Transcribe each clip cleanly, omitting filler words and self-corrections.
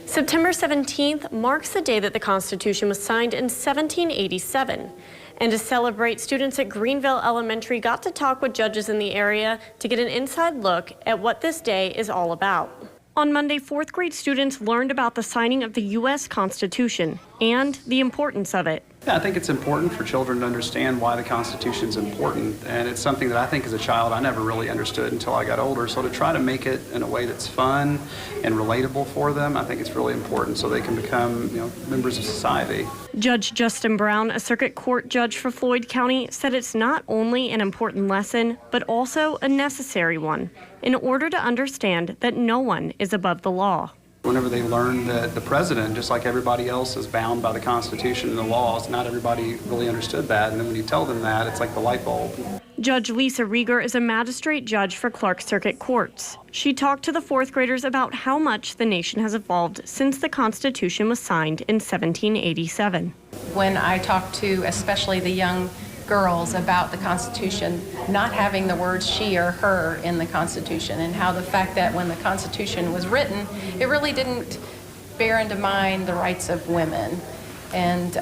September 17th marks the day that the Constitution was signed in 1787. And to celebrate, students at Greenville Elementary got to talk with judges in the area to get an inside look at what this day is all about. On Monday, fourth grade students learned about the signing of the U.S. Constitution and the importance of it. Yeah, I think it's important for children to understand why the Constitution is important, and it's something that I think as a child I never really understood until I got older. So to try to make it in a way that's fun and relatable for them, I think it's really important so they can become, members of society. Judge Justin Brown, a circuit court judge for Floyd County, said it's not only an important lesson, but also a necessary one in order to understand that no one is above the law. Whenever they learn that the president, just like everybody else, is bound by the Constitution and the laws, not everybody really understood that. And then when you tell them that, it's like the light bulb. Judge Lisa Rieger is a magistrate judge for Clark Circuit Courts. She talked to the fourth graders about how much the nation has evolved since the Constitution was signed in 1787. When I talk to especially the young girls about the Constitution, not having the words she or her in the Constitution, and how the fact that when the Constitution was written, it really didn't bear into mind the rights of women. And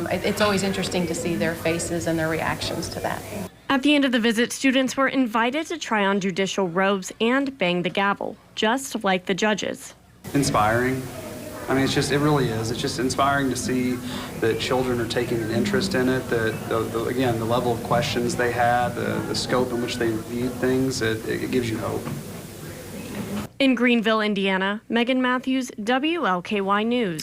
it's always interesting to see their faces and their reactions to that. At the end of the visit, students were invited to try on judicial robes and bang the gavel, just like the judges. Inspiring. I mean, it really is. It's just inspiring to see that children are taking an interest in it, that, again, the level of questions they had, the scope in which they viewed things, it gives you hope. In Greenville, Indiana, Megan Matthews, WLKY News.